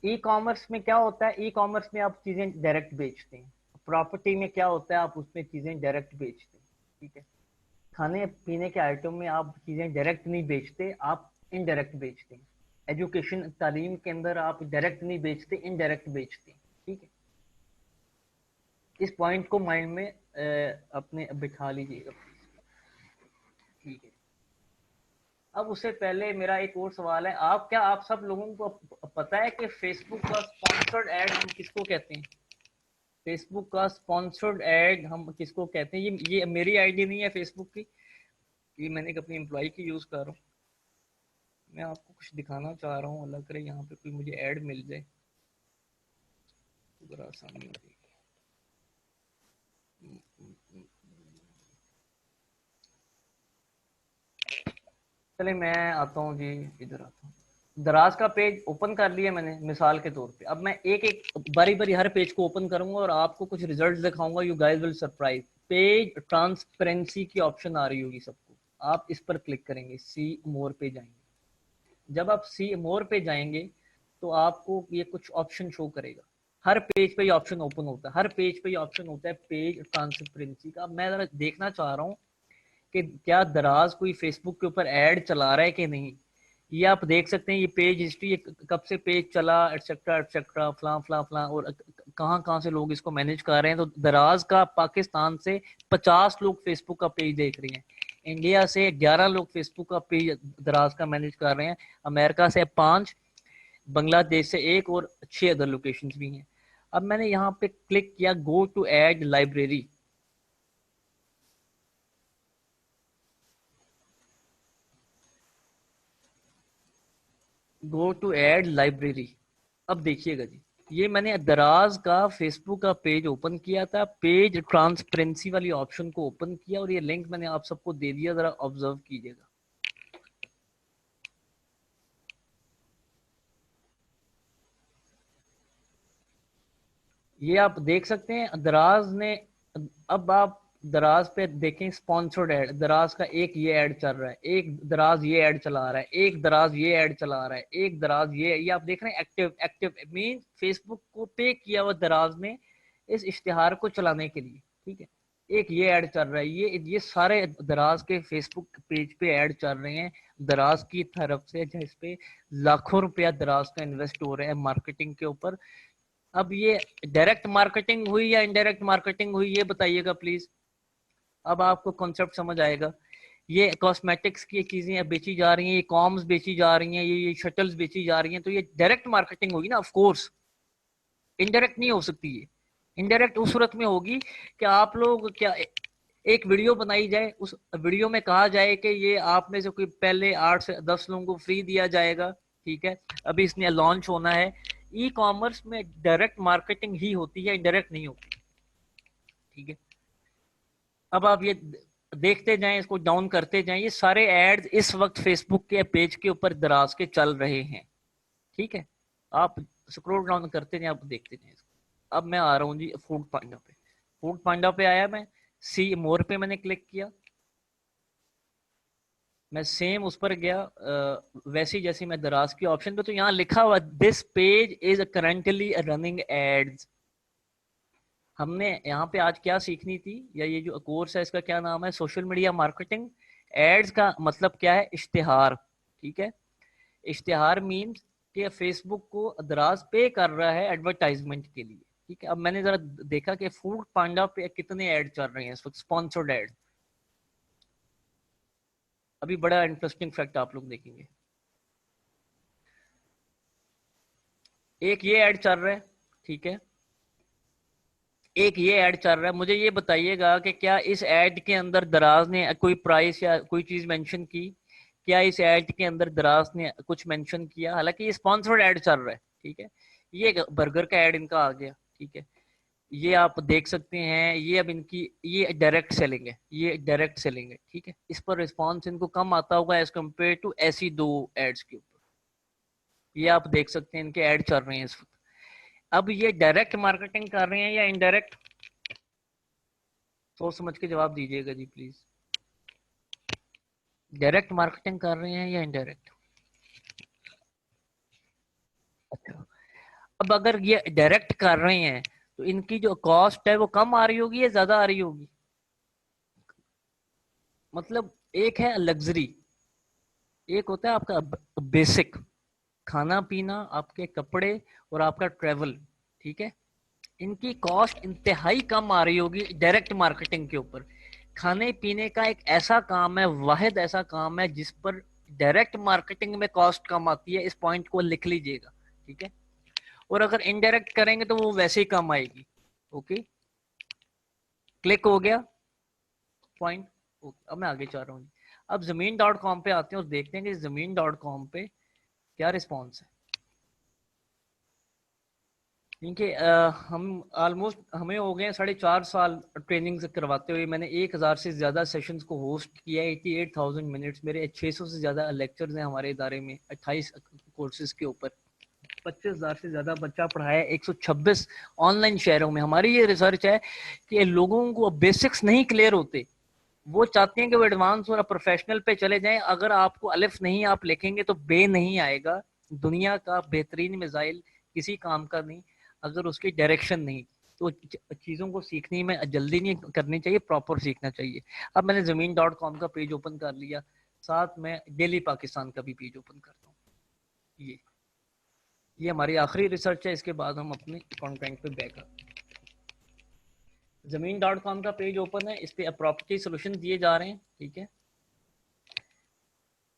ई कॉमर्स में क्या होता है? ई कॉमर्स में आप चीजें डायरेक्ट बेचते हैं। प्रॉपर्टी में क्या होता है? आप उसमें चीजें डायरेक्ट बेचते हैं। ठीक है, खाने पीने के आइटम में आप चीजें डायरेक्ट नहीं बेचते, आप इनडायरेक्ट बेचते हैं। एजुकेशन तालीम के अंदर आप डायरेक्ट नहीं बेचते, इनडायरेक्ट बेचते हैं। ठीक है, इस पॉइंट को माइंड में अपने बिठा लीजिएगा। ठीक है, अब उससे पहले मेरा एक और सवाल है, आप सब लोगों को पता है कि फेसबुक का स्पॉन्सर्ड एड हम किसको कहते हैं? फेसबुक का स्पॉन्सर्ड एड हम किसको कहते हैं? ये मेरी आईडी नहीं है फेसबुक की, ये मैंने एक अपनी एम्प्लॉय की यूज कर रहा हूँ। मैं आपको कुछ दिखाना चाह रहा हूँ, अल्लाह करे यहाँ पे कोई मुझे ऐड मिल जाए तो बड़ा आसानी हो जाएगी। चले मैं आता हूँ जी, इधर आता हूँ। दराज का पेज ओपन कर लिया मैंने मिसाल के तौर पे। अब मैं एक एक बारी बारी हर पेज को ओपन करूंगा और आपको कुछ रिजल्ट दिखाऊंगा। You guys will surprise. Page transparency की ऑप्शन आ रही होगी सबको, आप इस पर क्लिक करेंगे, सी मोर पे जाएंगे। जब आप सी मोर पे जाएंगे तो आपको ये कुछ ऑप्शन शो करेगा। हर पेज पे ये ऑप्शन ओपन होता है, हर पेज पे ये ऑप्शन होता है पेज ट्रांसपेरेंसी का। मैं जरा देखना चाह रहा हूँ कि क्या दराज कोई फेसबुक के ऊपर ऐड चला रहा है कि नहीं। ये आप देख सकते हैं, ये पेज हिस्ट्री, कब से पेज चला, एटसेट्रा एटसेट्रा, फला फला फला, और कहाँ कहाँ से लोग इसको मैनेज कर रहे हैं। तो दराज का पाकिस्तान से 50 लोग फेसबुक का पेज देख रहे हैं, इंडिया से 11 लोग फेसबुक का पेज दराज का मैनेज कर रहे हैं, अमेरिका से 5, बांग्लादेश से 1 और 6 अदर लोकेशंस भी हैं। अब मैंने यहाँ पे क्लिक किया go to ad library. Go to ad library. अब देखिएगा जी, ये मैंने दराज का फेसबुक का पेज ओपन किया था, पेज ट्रांसपेरेंसी वाली ऑप्शन को ओपन किया और ये लिंक मैंने आप सबको दे दिया, जरा ऑब्जर्व कीजिएगा। ये आप देख सकते हैं दराज ने अब आप दराज पे देखें, स्पॉन्सर्ड ऐड, दराज का एक ये ऐड चल रहा है, एक दराज ये ऐड चला रहा है, एक दराज ये ऐड चला रहा है, एक दराज ये आप देख रहे हैं। एक्टिव एक्टिव मीन फेसबुक को पे किया हुआ दराज ने इस इश्तिहार को चलाने के लिए, ठीक है। एक ये ऐड चल रहा है, ये सारे दराज के फेसबुक पेज पे ऐड चल रहे हैं दराज की तरफ से, जिस पे लाखों रुपया दराज का इन्वेस्ट हो रहा है मार्केटिंग के ऊपर। अब ये डायरेक्ट मार्केटिंग हुई या इनडायरेक्ट मार्केटिंग हुई, ये बताइएगा प्लीज। अब आपको कॉन्सेप्ट समझ आएगा। ये कॉस्मेटिक्स की चीजें बेची जा रही हैं, ये कॉम्स बेची जा रही हैं, ये शटल्स बेची जा रही हैं, तो ये डायरेक्ट मार्केटिंग होगी ना, ऑफ कोर्स। इनडायरेक्ट नहीं हो सकती ये। इनडायरेक्ट उस सूरत में होगी कि आप लोग क्या, एक वीडियो बनाई जाए, उस वीडियो में कहा जाए कि ये आप में से कोई पहले 8 से 10 लोगों को फ्री दिया जाएगा, ठीक है, अभी इसने लॉन्च होना है। ई कॉमर्स में डायरेक्ट मार्केटिंग ही होती है, इनडायरेक्ट नहीं होती, ठीक है। अब आप ये देखते जाएं, इसको डाउन करते जाएं, ये सारे एड्स इस वक्त फेसबुक के पेज के ऊपर दराज के चल रहे हैं, ठीक है। आप स्क्रॉल डाउन करते जाएं, आप देखते जाएं इसको। अब मैं आ रहा हूँ जी फूड पांडा पे। फूड पांडा पे आया मैं, सी मोर पे मैंने क्लिक किया, मैं सेम उस पर गया, वैसे ही जैसे मैं दराज की ऑप्शन पे, तो यहाँ लिखा हुआ this page is currently running ads. हमने यहाँ पे आज क्या सीखनी थी, या ये जो कोर्स है इसका क्या नाम है, सोशल मीडिया मार्केटिंग। एड्स का मतलब क्या है, इश्तिहार, ठीक है। इश्तिहार मीन्स कि फेसबुक को दराज पे कर रहा है एडवर्टाइजमेंट के लिए, ठीक है। अब मैंने जरा देखा कि फूड पांडा पे कितने ऐड चल रहे हैं इस वक्त, स्पॉन्सर्ड ऐड। अभी बड़ा इंटरेस्टिंग फैक्ट आप लोग देखेंगे। एक ये ऐड चल रहा है, ठीक है, एक ये ऐड चल रहा है। मुझे ये बताइएगा कि क्या इस ऐड के अंदर दराज ने कोई प्राइस या कोई चीज मेंशन की, क्या इस ऐड के अंदर दराज ने कुछ मेंशन किया? हालांकि ये स्पॉन्सर्ड ऐड चल रहा है, ठीक है। ये बर्गर का ऐड इनका आ गया, ठीक है, ये आप देख सकते हैं। ये अब इनकी ये डायरेक्ट सेलिंग है, ये डायरेक्ट सेलिंग है, ठीक है। इस पर रिस्पॉन्स इनको कम आता होगा एज कम्पेयर टू ऐसी दो एड्स के ऊपर। ये आप देख सकते हैं इनके ऐड चल रहे हैं इस वक्त। अब ये डायरेक्ट मार्केटिंग कर रहे हैं या इनडायरेक्ट, सोच समझ के जवाब दीजिएगा जी प्लीज। डायरेक्ट मार्केटिंग कर रहे हैं या इनडायरेक्ट? अच्छा, अब अगर ये डायरेक्ट कर रहे हैं तो इनकी जो कॉस्ट है वो कम आ रही होगी या ज्यादा आ रही होगी? मतलब एक है लग्जरी, एक होता है आपका बेसिक, खाना पीना, आपके कपड़े और आपका ट्रेवल, ठीक है। इनकी कॉस्ट इंतहाई कम आ रही होगी डायरेक्ट मार्केटिंग के ऊपर। खाने पीने का एक ऐसा काम है, वाहिद ऐसा काम है जिस पर डायरेक्ट मार्केटिंग में कॉस्ट कम आती है, इस पॉइंट को लिख लीजिएगा, ठीक है। और अगर इनडायरेक्ट करेंगे तो वो वैसे ही कम आएगी। ओके, क्लिक हो गया पॉइंट। अब मैं आगे चल रहा हूँ। अब जमीन.com पे आते हैं और देखते हैं कि जमीन.com पे क्या रिस्पॉन्स है। क्योंकि हम ऑलमोस्ट हमें हो गए 4.5 साल ट्रेनिंग करवाते हुए। मैंने 1000 से ज़्यादा सेशंस को होस्ट किया है, 88,000 मिनट्स, मेरे 600 से ज़्यादा लेक्चर्स हैं हमारे इदारे में, 28 कोर्सेज के ऊपर, 25,000 से ज़्यादा बच्चा पढ़ाया, 126 ऑनलाइन शहरों में। हमारी ये रिसर्च है कि लोगों को बेसिक्स नहीं क्लियर होते, वो चाहते हैं कि वो एडवांस और प्रोफेशनल पे चले जाएं। अगर आपको अलिफ नहीं आप लिखेंगे तो बे नहीं आएगा। दुनिया का बेहतरीन मिसाइल किसी काम का नहीं अगर उसकी डायरेक्शन नहीं। तो चीज़ों को सीखने में जल्दी नहीं करनी चाहिए, प्रॉपर सीखना चाहिए। अब मैंने ज़मीन.com का पेज ओपन कर लिया, साथ में डेली पाकिस्तान का भी पेज ओपन करता हूँ। ये हमारी आखिरी रिसर्च है, इसके बाद हम अपने कंटेंट पे बैक आते हैं। ज़मीन.com का पेज ओपन है, इस पे प्रॉपर्टी सोल्यूशन दिए जा रहे हैं, ठीक है।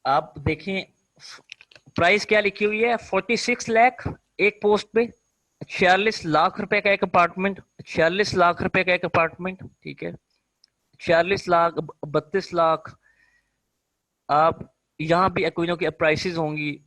आप देखें प्राइस क्या लिखी हुई है, 46 लाख एक पोस्ट पे, 46 लाख रुपए का एक अपार्टमेंट, 46 लाख रुपए का एक अपार्टमेंट, ठीक है। 46 लाख, 32 लाख। आप यहाँ भी कोई ना कोई प्राइसेस होंगी।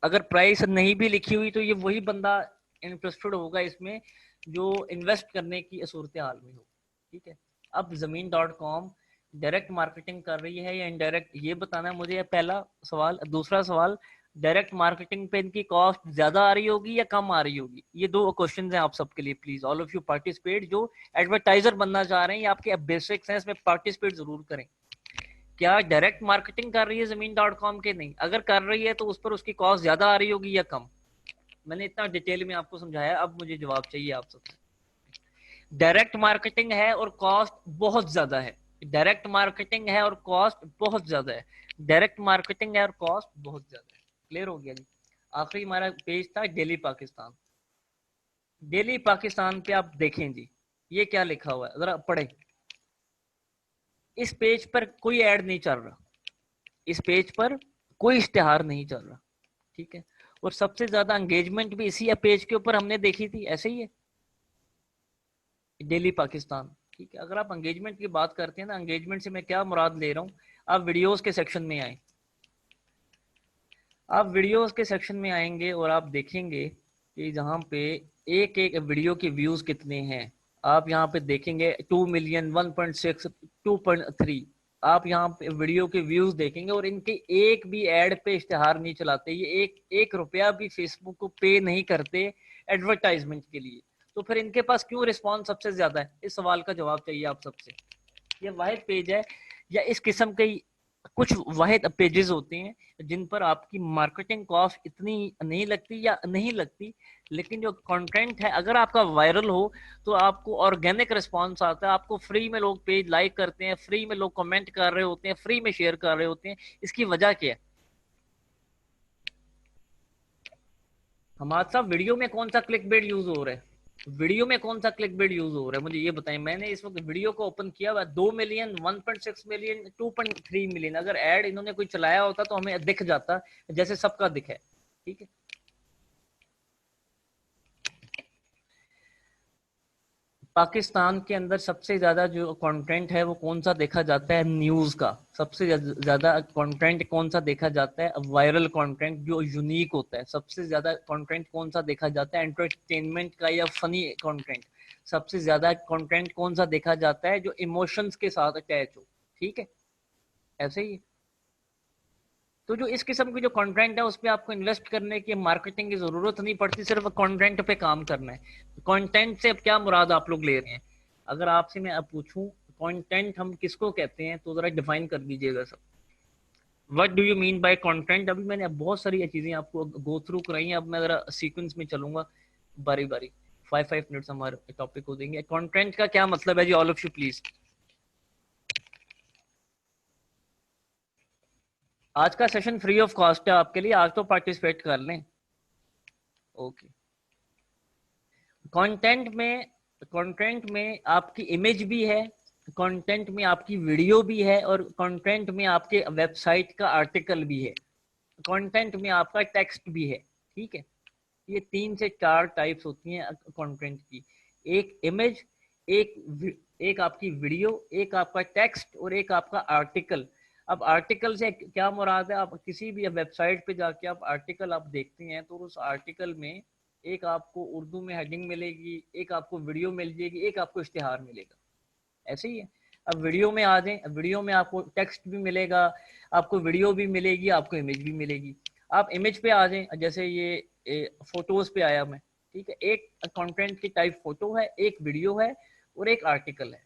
अगर प्राइस नहीं भी लिखी हुई तो ये वही बंदा इंटरेस्टेड होगा इसमें जो इन्वेस्ट करने की सूरत हाल में हो, ठीक है। अब ज़मीन.com डायरेक्ट मार्केटिंग कर रही है या इनडायरेक्ट, ये बताना है मुझे, पहला सवाल। दूसरा सवाल, डायरेक्ट मार्केटिंग पे इनकी कॉस्ट ज्यादा आ रही होगी या कम आ रही होगी? ये दो क्वेश्चन हैं आप सबके लिए, please all of you participate. जो एडवर्टाइजर बनना चाह रहे हैं, ये आपके बेसिक्स हैं, इसमें पार्टिसिपेट जरूर करें। क्या डायरेक्ट मार्केटिंग कर रही है Zameen.com के? नहीं। अगर कर रही है तो उस पर उसकी कॉस्ट ज्यादा आ रही होगी या कम? मैंने इतना डिटेल में आपको समझाया, अब मुझे जवाब चाहिए आप सबसे। डायरेक्ट मार्केटिंग है और कॉस्ट बहुत ज्यादा है। डायरेक्ट मार्केटिंग है और कॉस्ट बहुत ज्यादा है। डायरेक्ट मार्केटिंग है और कॉस्ट बहुत ज्यादा है। क्लियर हो गया जी? आखिरी हमारा पेज था डेली पाकिस्तान। डेली पाकिस्तान पे आप देखें जी, ये क्या लिखा हुआ है, जरा पढ़े। इस पेज पर कोई ऐड नहीं चल रहा, इस पेज पर कोई इश्तिहार नहीं चल रहा, ठीक है। और सबसे ज्यादा एंगेजमेंट भी इसी पेज के ऊपर हमने देखी थी, ऐसे ही है डेली पाकिस्तान, ठीक है। अगर आप एंगेजमेंट की बात करते हैं ना, एंगेजमेंट से मैं क्या मुराद ले रहा हूँ, आप वीडियोस के सेक्शन में आए, आप वीडियोस के सेक्शन में आएंगे और आप देखेंगे कि जहाँ पे एक एक वीडियो के व्यूज कितने हैं। आप यहाँ पे देखेंगे 2 मिलियन, 1.6, 2.3। आप यहाँ पे वीडियो के व्यूज देखेंगे और इनके एक भी एड पे इश्तिहार नहीं चलाते, ये एक रुपया भी फेसबुक को पे नहीं करते एडवर्टाइजमेंट के लिए। तो फिर इनके पास क्यों रिस्पॉन्स सबसे ज्यादा है? इस सवाल का जवाब चाहिए आप सबसे। ये वाहिद पेज है या इस किस्म के कुछ वाहिद पेजेस होते हैं जिन पर आपकी मार्केटिंग कॉस्ट इतनी नहीं लगती या नहीं लगती, लेकिन जो कंटेंट है अगर आपका वायरल हो तो आपको ऑर्गेनिक रिस्पांस आता है, आपको फ्री में लोग पेज लाइक करते हैं, फ्री में लोग कमेंट कर रहे होते हैं, फ्री में शेयर कर रहे होते हैं। इसकी वजह क्या है? हमारे साथ वीडियो में कौन सा क्लिक बेट यूज हो रहा है? वीडियो में कौन सा क्लिक बेट यूज हो रहा है, मुझे ये बताएं। मैंने इस वक्त वीडियो को ओपन किया हुआ, 2 मिलियन, 1.6 मिलियन, 2.3 मिलियन। अगर ऐड इन्होंने कोई चलाया होता तो हमें दिख जाता जैसे सबका दिखे, ठीक है। पाकिस्तान के अंदर सबसे ज्यादा जो कंटेंट है वो कौन सा देखा जाता है? न्यूज का। सबसे ज्यादा कंटेंट कौन सा देखा जाता है? वायरल कंटेंट जो यूनिक होता है। सबसे ज्यादा कंटेंट कौन सा देखा जाता है? एंटरटेनमेंट का या फनी कंटेंट। सबसे ज्यादा कंटेंट कौन सा देखा जाता है? जो इमोशंस के साथ अटैच हो, ठीक है। ऐसे ही तो जो इस किस्म की जो कंटेंट है उस पर आपको इन्वेस्ट करने की, मार्केटिंग की जरूरत नहीं पड़ती, सिर्फ कंटेंट पे काम करना है। कंटेंट से अब क्या मुराद आप लोग ले रहे हैं? अगर आपसे मैं अब पूछूं कंटेंट हम किसको कहते हैं तो जरा डिफाइन कर दीजिएगा सब। What do you mean bye content? अभी मैंने बहुत सारी चीजें आपको गो थ्रू कराई हैं, अब मैं जरा सीक्वेंस में चलूंगा बारी बारी। 5 मिनट्स हमारे टॉपिक को देंगे। कंटेंट का क्या मतलब है जी, ऑल ऑफ यू प्लीज। आज का सेशन फ्री ऑफ कॉस्ट है आपके लिए, आज तो पार्टिसिपेट कर लें। ओके। कंटेंट में आपकी इमेज भी है, कंटेंट में आपकी वीडियो भी है, और कंटेंट में आपके वेबसाइट का आर्टिकल भी है, कंटेंट में आपका टेक्स्ट भी है, ठीक है। ये 3 से 4 टाइप्स होती हैं कंटेंट की। एक इमेज, एक एक आपकी वीडियो, एक आपका टेक्स्ट और एक आपका आर्टिकल। अब आर्टिकल से क्या मुराद है? आप किसी भी वेबसाइट पे जाके आप आर्टिकल आप देखते हैं तो उस आर्टिकल में एक आपको उर्दू में हेडिंग मिलेगी, एक आपको वीडियो मिल जाएगी, एक आपको इश्तिहार मिलेगा, ऐसे ही है। अब वीडियो में आ जाए, वीडियो में आपको टेक्स्ट भी मिलेगा, आपको वीडियो भी मिलेगी, आपको इमेज भी मिलेगी। आप इमेज पे आ जाए, जैसे ये फोटोज पे आया मैं, ठीक है। एक कंटेंट की टाइप फोटो है, एक वीडियो है और एक आर्टिकल है।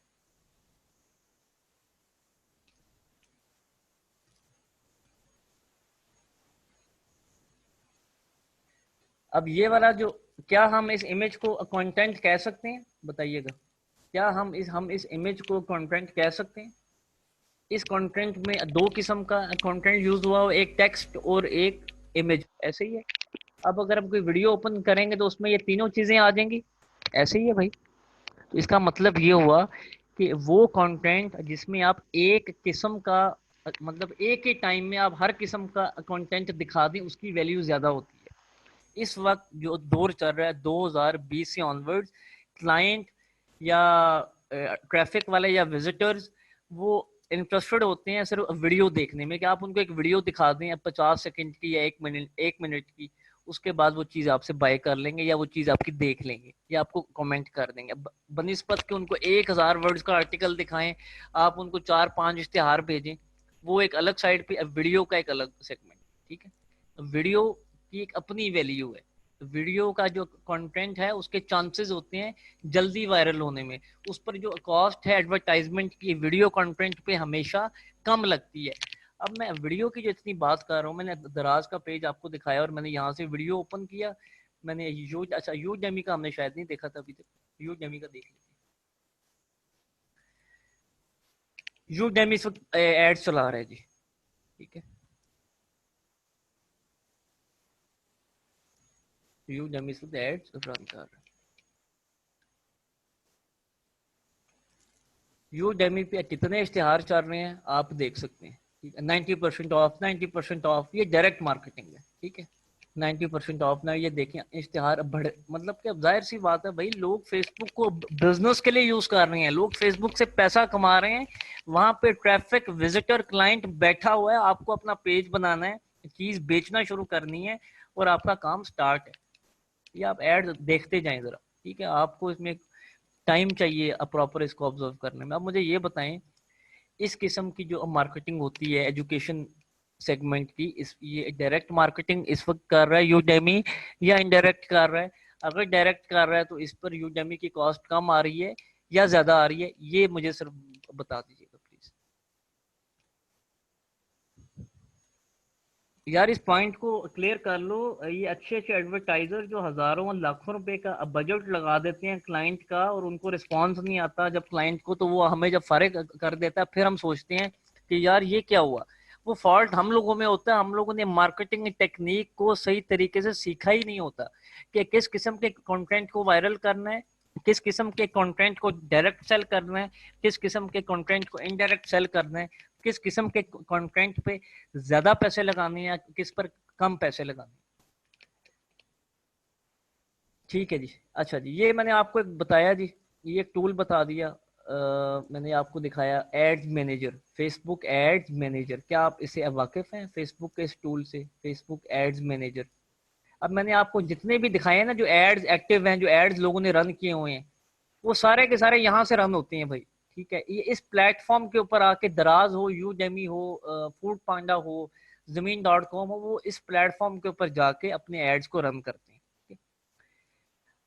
अब ये वाला जो, क्या हम इस इमेज को कंटेंट कह सकते हैं? बताइएगा, क्या हम इस इमेज को कंटेंट कह सकते हैं? इस कंटेंट में दो किस्म का कंटेंट यूज हुआ हो, एक टेक्स्ट और एक इमेज, ऐसे ही है। अब अगर हम कोई वीडियो ओपन करेंगे तो उसमें ये तीनों चीजें आ जाएंगी, ऐसे ही है भाई। तो इसका मतलब ये हुआ कि वो कंटेंट जिसमें आप एक किस्म का, मतलब एक ही टाइम में आप हर किस्म का कंटेंट दिखा दें, उसकी वैल्यू ज्यादा होती है। इस वक्त जो दौर चल रहा है 2020 से ऑनवर्ड्स, क्लाइंट या ट्रैफिक वाले या विजिटर्स वो इंटरेस्टेड होते हैं सिर्फ वीडियो देखने में, कि आप उनको एक वीडियो दिखा दें 50 सेकंड की या 1 मिनट की, उसके बाद वो चीज़ आपसे बाय कर लेंगे या वो चीज़ आपकी देख लेंगे या आपको कमेंट कर देंगे। बनिस्बत के उनको 1000 वर्ड्स का आर्टिकल दिखाएं, आप उनको 4-5 इश्तिहार भेजें, वो एक अलग साइड पे, वीडियो का एक अलग सेगमेंट, ठीक है। वीडियो की एक अपनी वैल्यू है। वीडियो का जो कंटेंट है उसके चांसेस होते हैं जल्दी वायरल होने में, उस पर जो कॉस्ट है एडवर्टाइजमेंट की वीडियो कंटेंट पे हमेशा कम लगती है। अब मैं वीडियो की जो इतनी बात कर रहा हूँ, मैंने दराज का पेज आपको दिखाया और मैंने यहाँ से वीडियो ओपन किया, मैंने यूडेमी का हमने शायद नहीं देखा था अभी तक, यूडेमी का देख लीजिए। यूडेमी इस वक्त एड चला रहा है जी, ठीक है, यूडेमी इस वक्त एड रन कर रहा है। यूडेमी पे कितने इश्तिहार चल रहे हैं आप देख सकते हैं, ठीक है, 90% ऑफ, 90% ऑफ, ये डायरेक्ट मार्केटिंग है, ठीक है, 90% ऑफ ना, ये देखें इश्तिहार बढ़े, मतलब कि जाहिर सी बात है भाई, लोग फेसबुक को बिजनेस के लिए यूज कर रहे हैं, लोग फेसबुक से पैसा कमा रहे हैं, वहां पे ट्रैफिक विजिटर क्लाइंट बैठा हुआ है, आपको अपना पेज बनाना है, चीज बेचना शुरू करनी है और आपका काम स्टार्ट है, ये आप एड देखते जाएं जरा, ठीक है, आपको इसमें टाइम चाहिए प्रॉपर इसको ऑब्जर्व करने में। अब मुझे ये बताएं, इस किस्म की जो मार्केटिंग होती है एजुकेशन सेगमेंट की, इस ये डायरेक्ट मार्केटिंग इस वक्त कर रहा है यूडेमी या इनडायरेक्ट कर रहा है? अगर डायरेक्ट कर रहा है तो इस पर यूडेमी की कॉस्ट कम आ रही है या ज्यादा आ रही है, ये मुझे सिर्फ बता दीजिएगा प्लीज। यार इस पॉइंट को क्लियर कर लो, ये अच्छे अच्छे एडवर्टाइजर जो हजारों और लाखों रुपए का बजट लगा देते हैं क्लाइंट का और उनको रिस्पॉन्स नहीं आता जब क्लाइंट को, तो वो हमें जब फारिग कर देता है फिर हम सोचते हैं कि यार ये क्या हुआ। वो फॉल्ट हम लोगों में होता है, हम लोगों ने मार्केटिंग टेक्निक को सही तरीके से सीखा ही नहीं होता कि किस किस्म के कंटेंट को वायरल करना है, किस किस्म के कंटेंट को डायरेक्ट सेल करना है, किस किस्म के कंटेंट को इनडायरेक्ट सेल करना है, किस किस्म के कंटेंट पे ज्यादा पैसे लगाने या किस पर कम पैसे लगाने। ठीक है जी, अच्छा जी, ये मैंने आपको एक बताया जी, ये एक टूल बता दिया, मैंने आपको दिखाया ads manager, Facebook ads manager, क्या आप इससे वाकिफ हैं फेसबुक के इस टूल से, फेसबुक एड्स मैनेजर? अब मैंने आपको जितने भी दिखाए हैं ना जो एड्स एक्टिव हैं, जो एड्स लोगों ने रन किए हुए हैं, वो सारे के सारे यहाँ से रन होते हैं भाई, ठीक है, ये इस प्लेटफॉर्म के ऊपर आके दराज हो, यूडेमी हो, फूड पांडा हो, ज़मीन.com हो, वो इस प्लेटफॉर्म के ऊपर जाके अपने एड्स को रन करते हैं, ठीक है?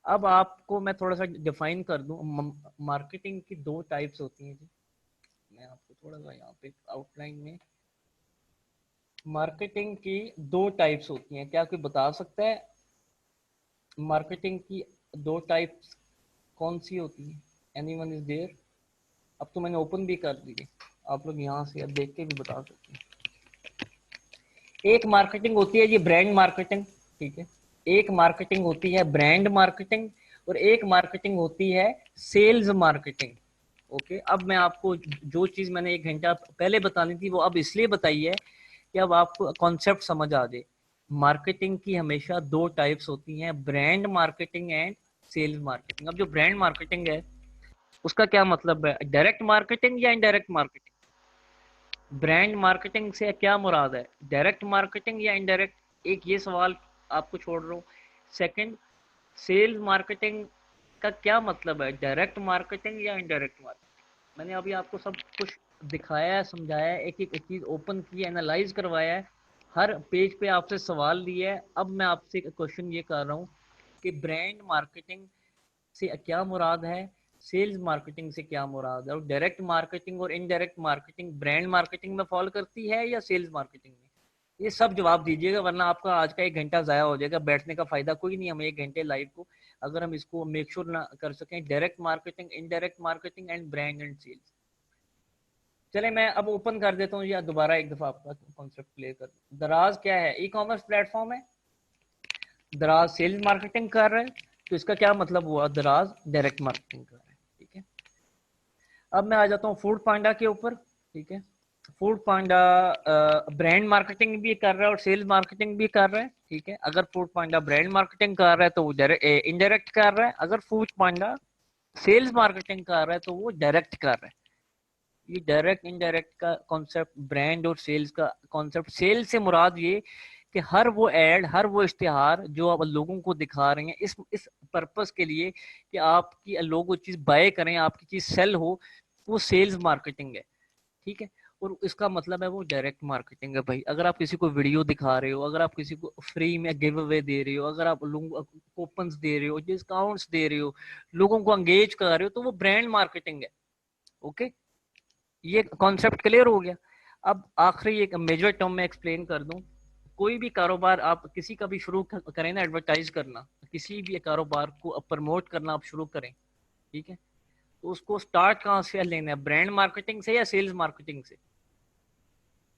अब आपको मैं थोड़ा सा डिफाइन कर दूं, मार्केटिंग की दो टाइप्स होती हैं जी, मैं आपको थोड़ा सा यहाँ पे आउटलाइन में, मार्केटिंग की दो टाइप्स होती हैं, क्या कोई बता सकता है मार्केटिंग की दो टाइप्स कौन सी होती है? Anyone is there? अब तो मैंने ओपन भी कर दी है, आप लोग यहाँ से अब देख के भी बता सकते हैं। एक मार्केटिंग होती है ये ब्रांड मार्केटिंग, ठीक है, एक मार्केटिंग होती है ब्रांड मार्केटिंग और एक मार्केटिंग होती है सेल्स मार्केटिंग। ओके, अब मैं आपको जो चीज मैंने 1 घंटा पहले बतानी थी वो अब इसलिए बताई है कि अब आपको कॉन्सेप्ट समझ आ जाए। मार्केटिंग की हमेशा दो टाइप्स होती हैं, brand marketing and sales marketing. अब जो ब्रांड मार्केटिंग है उसका क्या मतलब है, डायरेक्ट मार्केटिंग या इनडायरेक्ट मार्केटिंग? ब्रांड मार्केटिंग से क्या मुराद है, डायरेक्ट मार्केटिंग या इनडायरेक्ट? एक ये सवाल आपको छोड़ रहा हूँ। सेकंड, सेल्स मार्केटिंग का क्या मतलब है, डायरेक्ट मार्केटिंग या इनडायरेक्ट मार्केटिंग? मैंने अभी आपको सब कुछ दिखाया है, समझाया है, एक एक चीज ओपन की, एनालाइज करवाया है, हर पेज पे आपसे सवाल लिए है। अब मैं आपसे क्वेश्चन ये कर रहा हूँ कि ब्रांड मार्केटिंग से क्या मुराद है, सेल्स मार्केटिंग से क्या मुराद है, और डायरेक्ट मार्केटिंग और इनडायरेक्ट मार्केटिंग ब्रांड मार्केटिंग में फॉल करती है या सेल्स मार्केटिंग में? ये सब जवाब दीजिएगा वरना आपका आज का 1 घंटा जाया हो जाएगा, बैठने का फायदा कोई नहीं हमें 1 घंटे लाइव को, अगर हम इसको मेक श्योर ना कर सकें, direct marketing, indirect marketing and brand and sales. चले मैं अब ओपन कर देता हूँ या दोबारा एक दफा आपका कॉन्सेप्ट क्लियर कर दूं। दराज क्या है, ई कॉमर्स प्लेटफॉर्म है, दराज सेल्स मार्केटिंग कर रहा है, तो इसका क्या मतलब हुआ, दराज डायरेक्ट मार्केटिंग कर रहा है, ठीक है। अब मैं आ जाता हूँ फूड पांडा के ऊपर, ठीक है, फूड पांडा ब्रांड मार्केटिंग भी कर रहा है और सेल्स मार्केटिंग भी कर रहा है, ठीक है। अगर फूड पांडा ब्रांड मार्केटिंग कर रहा है तो वो इनडायरेक्ट कर रहा है, अगर फूड पांडा सेल्स मार्केटिंग कर रहा है तो वो डायरेक्ट कर रहा है। ये डायरेक्ट इनडायरेक्ट का कॉन्सेप्ट, ब्रांड और सेल्स का कॉन्सेप्ट, सेल्स से मुराद ये कि हर वो एड, हर वो इश्तिहार जो आप लोगों को दिखा रहे हैं इस पर्पस के लिए कि आपकी लोग वो चीज़ बाय करें, आपकी चीज़ सेल हो, वो सेल्स मार्केटिंग है, ठीक है। और इसका मतलब है वो डायरेक्ट मार्केटिंग है भाई। अगर आप किसी को वीडियो दिखा रहे हो, अगर आप किसी को फ्री में गिव अवे दे रहे हो, अगर आप लोगों को कूपन्स दे रहे हो, डिस्काउंट्स दे रहे हो, लोगों को एंगेज कर रहे हो, तो वो ब्रांड मार्केटिंग है। ओके, ये कॉन्सेप्ट क्लियर हो गया। अब आखिरी एक मेजर टर्म में एक्सप्लेन कर दूं। कोई भी कारोबार आप किसी का भी शुरू करें ना, एडवर्टाइज करना, किसी भी कारोबार को प्रमोट करना आप शुरू करें, ठीक है, तो उसको स्टार्ट कहाँ से लेना है, ब्रांड मार्केटिंग से या सेल्स मार्केटिंग से?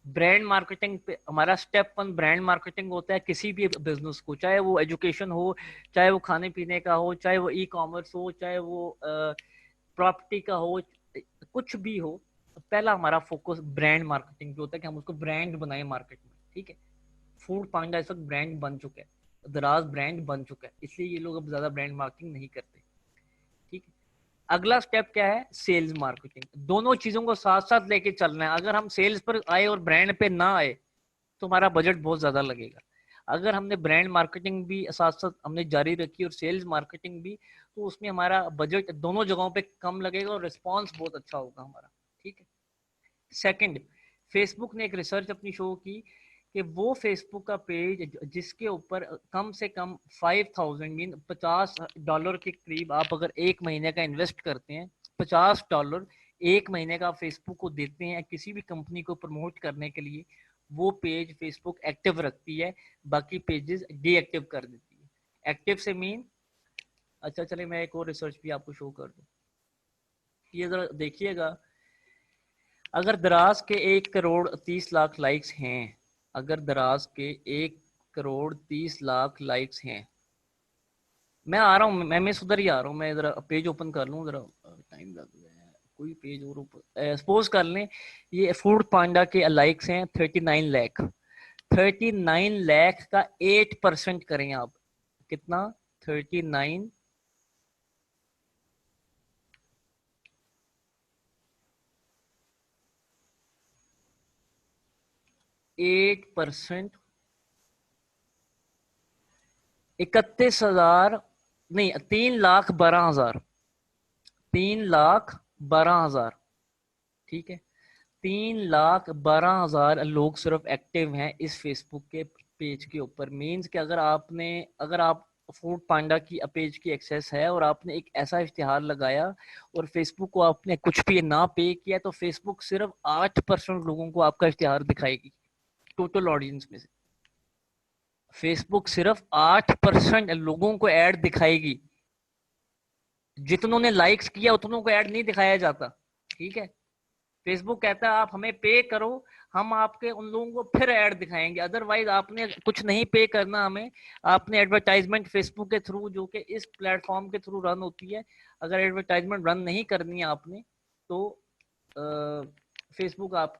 ब्रांड मार्केटिंग पे हमारा स्टेप 1 ब्रांड मार्केटिंग होता है किसी भी बिजनेस को, चाहे वो एजुकेशन हो, चाहे वो खाने पीने का हो, चाहे वो ई कॉमर्स हो, चाहे वो प्रॉपर्टी का हो, कुछ भी हो। पहला हमारा फोकस ब्रांड मार्केटिंग पे होता है कि हम उसको ब्रांड बनाए मार्केट में, ठीक है। फूड पांडा इस वक्त ब्रांड बन चुका है, दराज ब्रांड बन चुका है, इसलिए ये लोग अब ज्यादा ब्रांड मार्केटिंग नहीं करते, ठीक है। अगला स्टेप क्या है, सेल्स मार्केटिंग। दोनों चीजों को साथ साथ लेके चलना है। अगर हम सेल्स पर आए और ब्रांड पे ना आए तो हमारा बजट बहुत ज्यादा लगेगा। अगर हमने ब्रांड मार्केटिंग भी साथ साथ हमने जारी रखी और सेल्स मार्केटिंग भी, तो उसमें हमारा बजट दोनों जगहों पे कम लगेगा और रिस्पॉन्स बहुत अच्छा होगा हमारा, ठीक है। सेकंड, फेसबुक ने एक रिसर्च अपनी शो की कि वो फेसबुक का पेज जिसके ऊपर कम से कम 5000 मीन $50 के करीब आप अगर एक महीने का इन्वेस्ट करते हैं, $50 एक महीने का फेसबुक को देते हैं किसी भी कंपनी को प्रमोट करने के लिए, वो पेज फेसबुक एक्टिव रखती है, बाकी पेजेस डीएक्टिव कर देती है। एक्टिव से मीन, अच्छा चले मैं एक और रिसर्च भी आपको शो कर दूं, ये जरा देखिएगा। अगर दराज के 1 करोड़ 30 लाख लाइक्स हैं, अगर दराज के 1 करोड़ 30 लाख लाइक्स हैं, मैं आ रहा हूँ, मैं सुधर ही आ रहा हूँ, मैं जरा पेज ओपन कर लूँ, जरा टाइम लग गया है, कोई पेज और ऊपर सपोज कर लें। ये फूड पांडा के लाइक्स हैं 39 लाख। 39 लाख का 8% करें आप, कितना, 39, 8%, 31,000, नहीं 3,12,000, 3,12,000, ठीक है। 3,12,000 लोग सिर्फ एक्टिव हैं इस फेसबुक के पेज के ऊपर। मीन्स कि अगर आप फूड पांडा की पेज की एक्सेस है और आपने एक ऐसा इश्तिहार लगाया और फेसबुक को आपने कुछ भी ना पे किया, तो फेसबुक सिर्फ 8% लोगों को आपका इश्तिहार दिखाएगी टोटल ऑडियंस में से। फेसबुक सिर्फ 8% लोगों को ऐड दिखाएगी, जितनों ने लाइक्स किया उतनों को ऐड नहीं दिखाया जाता, ठीक है। फेसबुक कहता है आप हमें पे करो, हम आपके उन लोगों को फिर ऐड दिखाएंगे, अदरवाइज आपने कुछ नहीं पे करना हमें। आपने एडवर्टाइजमेंट फेसबुक के थ्रू, जो कि इस प्लेटफॉर्म के थ्रू रन होती है, अगर एडवर्टाइजमेंट रन नहीं करनी है आपने, तो फेसबुक आप